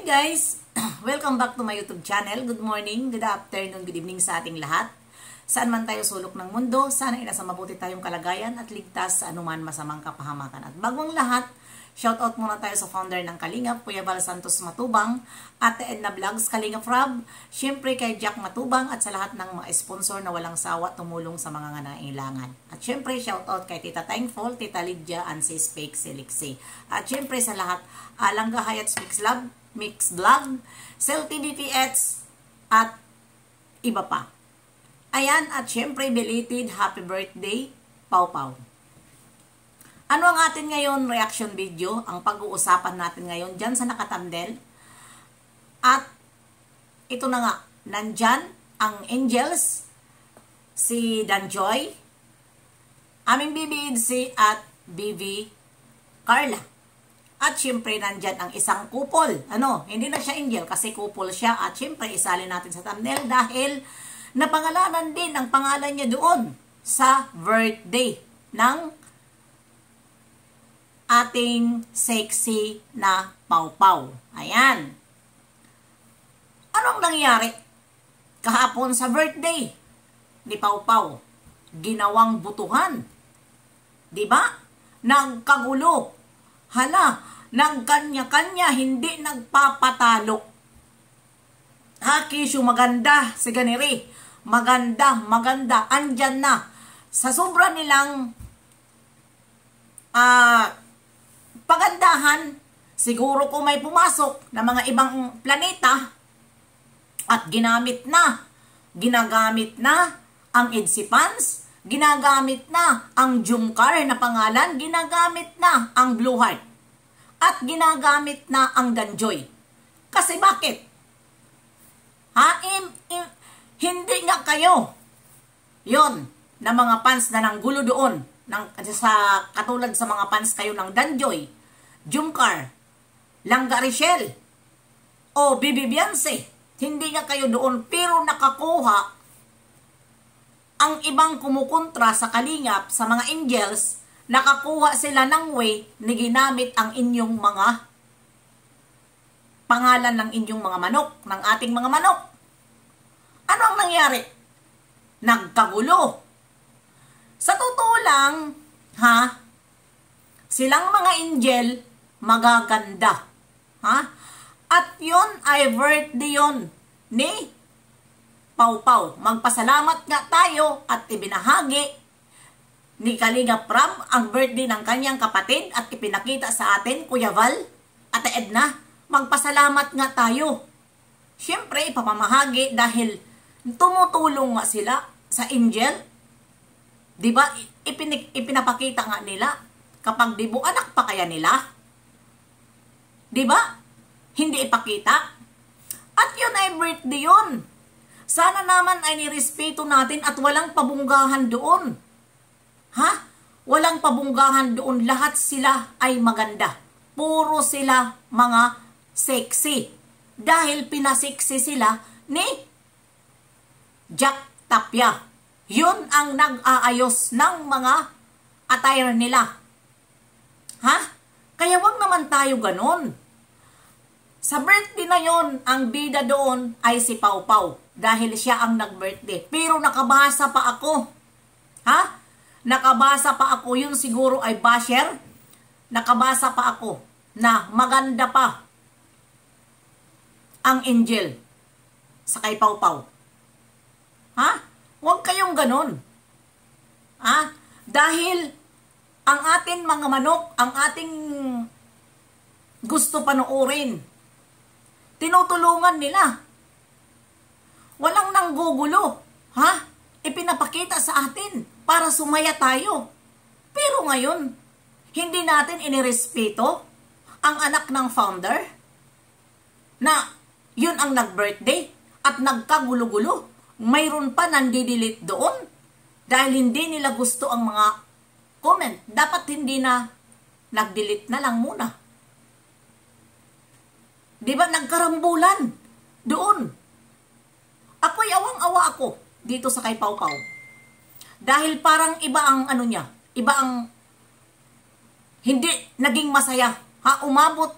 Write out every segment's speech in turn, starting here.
guys! Welcome back to my YouTube channel. Good morning, good afternoon, good evening sa ating lahat. Saan man tayo sulok ng mundo, sana ay nasa mabuti tayong kalagayan at ligtas sa anuman masamang kapahamakan. At bagong lahat, shoutout muna tayo sa founder ng Kalingap, Kuya Val Santos Matubang, Ate Edna Vlogs, Kalingap Rob, syempre kay Jack Matubang at sa lahat ng mga sponsor na walang sawa tumulong sa mga nangailangan. At syempre shoutout kay Tita Thankful, Tita Lydia, and Sis Fake Silixi. At syempre sa lahat, Langga Hayats Mix Vlog, Selty DTX, at iba pa. Ayan, at syempre belated happy birthday, Pau Pau. Ano ang atin ngayon reaction video? Ang pag-uusapan natin ngayon dyan sa nakatandel. At ito na nga, nandyan ang Angels, si Danjoy, aming BB Idsi at BB Carla. At syempre nandyan ang isang couple. Hindi na siya angel kasi couple siya. At syempre isali natin sa thumbnail dahil napangalanan din ang pangalan niya doon sa birthday ng ating sexy na Pau Pau. Ayan. Anong nangyari kahapon sa birthday ni Pau Pau? Ginawang butuhan. Diba? Nagkagulo. Hala, ng kanya-kanya, hindi nagpapatalo. Kisyo maganda, si ganiri. Maganda, andyan na. Sa sobra nilang pagandahan, siguro kung may pumasok na mga ibang planeta at ginagamit na ang Idsipans, ginagamit na ang Jumcar na pangalan, ginagamit na ang Blue Heart, at ginagamit na ang Danjoy. Kasi bakit? Hindi nga kayo yon na mga fans na nanggulo doon, katulad sa mga fans kayo ng Danjoy, Jumcar, Langga Richelle, o Bibi Beyonce. Hindi nga kayo doon, pero nakakuha ang ibang kumukontra sa Kalingap, sa mga Angels, nakakuha sila ng way na ginamit ang inyong mga pangalan ng inyong mga manok, ng ating mga manok. Ano ang nangyari? Nagkagulo. Sa totoo lang, silang mga angel, magaganda. At yun ay birthday yun ni Pau Pau. Magpasalamat nga tayo at ibinahagi ni Kalingap Rob ang birthday ng kanyang kapatid at ipinakita sa atin, Kuya Val, Ate Edna. Magpasalamat nga tayo. Siyempre, ipamamahagi dahil tumutulong nga sila sa angel. Diba? Ipinapakita nga nila kapag dibo anak pa kaya nila. Diba? Hindi ipakita. At yun ay birthday yun. Sana naman ay nirespeto natin at walang pabunggahan doon. Walang pabunggahan doon. Lahat sila ay maganda. Puro sila mga sexy. Dahil pinasexy sila ni Jack Tapia. Yun ang nag-aayos ng mga attire nila. Kaya wag naman tayo ganon. Sa birthday na yon, ang bida doon ay si Pau Pau. Dahil siya ang nag-birthday. Pero nakabasa pa ako. Nakabasa pa ako. Yun siguro ay basher. Nakabasa pa ako na maganda pa ang angel sa kay Pau Pau. Huwag kayong ganon. Dahil ang ating mga manok, ang ating gusto panoorin, tinutulungan nila. Walang nanggugulo. Ipinapakita sa atin para sumaya tayo. Pero ngayon, hindi natin inirespeto ang anak ng founder na yun ang nag-birthday at nagkagulo-gulo. Mayroon pa nandidelete doon dahil hindi nila gusto ang mga comment. Dapat hindi na nag-delete na lang muna. Diba nagkarambulan doon? Ako'y awang-awa ako dito sa kay Pau Pau. Dahil parang iba ang iba ang hindi naging masaya. Umabot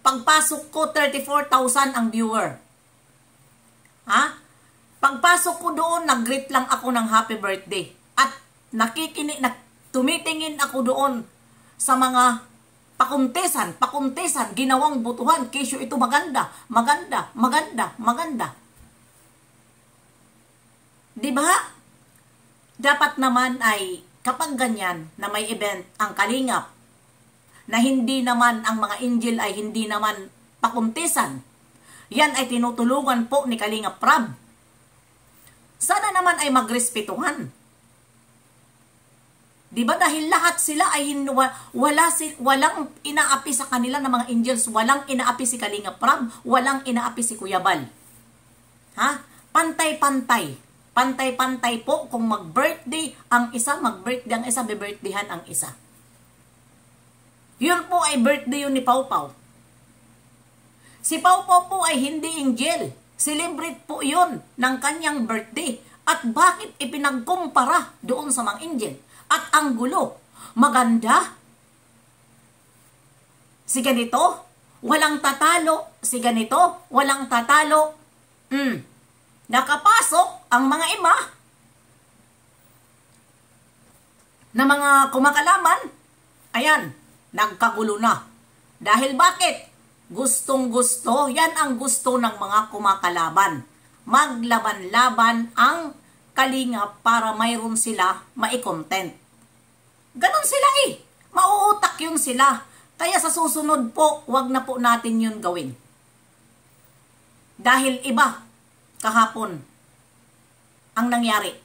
Pagpasok ko, 34,000 ang viewer. Ha? Pagpasok ko doon, nag-greet lang ako ng happy birthday. At tumitingin ako doon sa mga pakuntesan, ginawang butuhan, kesyo ito maganda. Diba? Dapat naman ay kapag ganyan na may event ang Kalingap, na hindi naman ang mga angel ay hindi naman pakuntesan, yan ay tinutulungan po ni Kalingap Prab. Sana naman ay magrespetuhan. Diba? Dahil lahat sila ay walang inaapi sa kanila ng mga angels, walang inaapi si Kalingap Prab, walang inaapi si Kuya Bal. Ha? Pantay-pantay. Pantay-pantay po kung mag-birthday ang isa, be-birthdayhan ang isa. Yun po ay birthday yun ni Pau Pau. Si Pau Pau po ay hindi angel. Celebrate po yun ng kanyang birthday. At bakit ipinagkumpara doon sa mga angel? At ang gulo, maganda. Si ganito, walang tatalo. Si ganito, walang tatalo. Nakapasok ang mga ima na mga kumakalaman. Ayan, nagkagulo na. Dahil bakit? Gustong-gusto, yan ang gusto ng mga kumakalaban. Maglaban-laban ang Kalingap para mayroon sila mai-content. Ganon sila eh. Mauutak yun sila. Kaya sa susunod po, wag na po natin yun gawin. Dahil iba, kahapon, ang nangyari.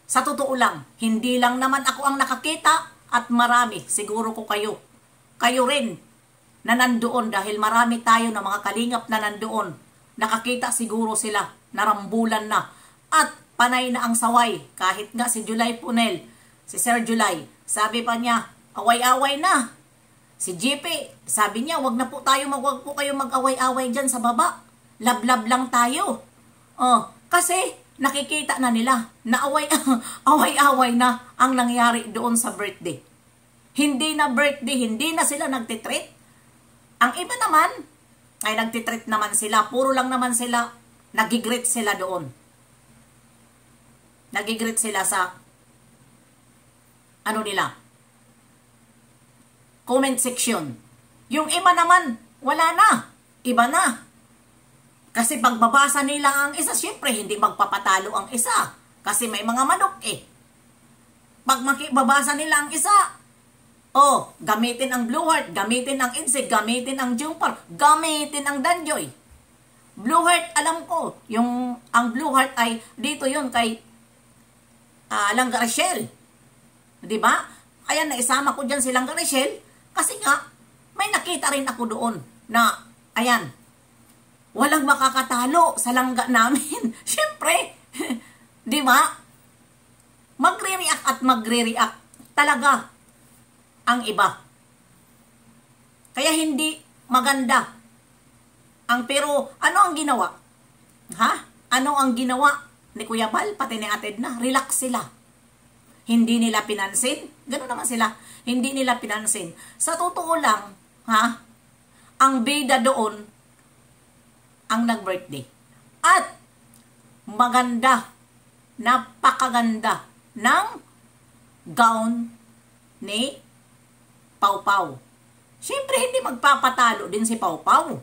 Sa totoo lang, hindi lang naman ako ang nakakita at marami, siguro ko kayo. Kayo rin na nandoon dahil marami tayo na mga kalingap na nandoon. Nakakita siguro sila, narambulan na. At panay na ang saway, kahit nga si July Punel, si Sir July, sabi pa niya, away-away na. Si JP, sabi niya, wag po kayo mag-away-away dyan sa baba. Lab-lab lang tayo. Kasi nakikita na nila na away-away na ang nangyari doon sa birthday. Hindi na birthday, hindi na sila nagtitreat. Ang iba naman, ay nagtitreat naman sila. Puro lang naman sila, nagigreet sila doon. Nagigreet sila sa, comment section. Yung iba naman, wala na. Iba na. Kasi pagbabasa nila ang isa, syempre hindi magpapatalo ang isa. Kasi may mga manok eh. Pag makibabasa nila ang isa, gamitin ang Blue Heart, gamitin ang Insect, gamitin ang Jumper, gamitin ang Danjoy. Blue Heart, alam ko, ang Blue Heart ay dito yun kay Langga Rachel. Diba? Ayan, naisama ko dyan si Langga Rachel kasi nga, may nakita rin ako doon na, ayan, walang makakatalo sa langga namin. Siyempre, di ba? Magre-react at magre-react talaga ang iba. Kaya hindi maganda. Pero ano ang ginawa? Ano ang ginawa ni Kuya Bal, pati ni Ate Edna? Relax sila. Hindi nila pinansin. Ganun naman sila. Hindi nila pinansin. Sa totoo lang, ang bida doon, ang nag-birthday. At maganda, napakaganda ng gown ni Pau Pau. Siyempre, hindi magpapatalo din si Pau Pau.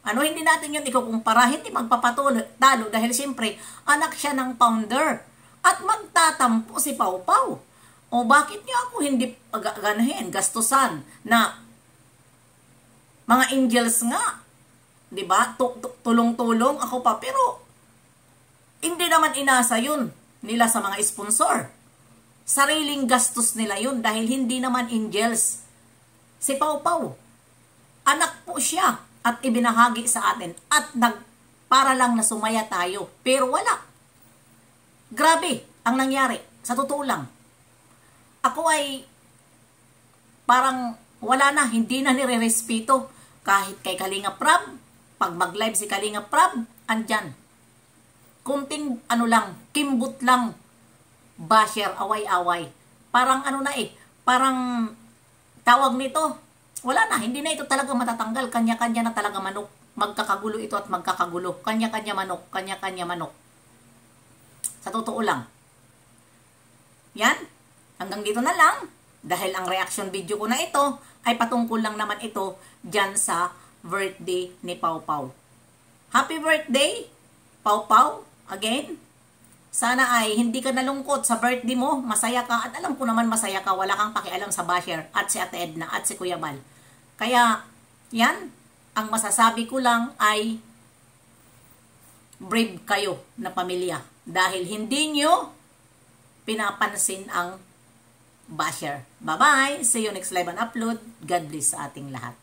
Hindi natin yun ikukumpara, hindi magpapatalo dahil siyempre, anak siya ng founder. At magtatampo si Pau Pau. Bakit niya ako hindi ganahin, gastusan na mga angels nga? Diba? Tulong-tulong ako pa. Pero, hindi naman inasa yun nila sa mga sponsor. Sariling gastos nila yun dahil hindi naman angels. Si Pau Pau, anak po siya at ibinahagi sa atin at para lang na sumaya tayo. Pero wala. Grabe ang nangyari. Sa totoo lang. Ako ay parang wala na, hindi na nire-respeto. Kahit kay Kalingap Prab, pag mag-live si Kalingap Prab, andyan. Kunting kimbot lang, basher, away-away. Parang parang tawag nito, Wala na, hindi na ito talaga matatanggal. Kanya-kanya na talaga manok. Magkakagulo ito at magkakagulo. Kanya-kanya manok, kanya-kanya manok. Sa totoo lang. Yan. Hanggang dito na lang. Dahil ang reaction video ko na ito ay patungkol lang naman ito dyan sa birthday ni Pau Pau. Happy birthday, Pau Pau. Again. Sana ay hindi ka nalungkot sa birthday mo. Masaya ka. At alam ko naman masaya ka. Wala kang pakialam sa basher. At si Ate Edna. At si Kuya Bal. Kaya, yan. Ang masasabi ko lang ay brave kayo na pamilya. Dahil hindi nyo pinapansin ang basher. Bye-bye! See you next live and upload. God bless sa ating lahat.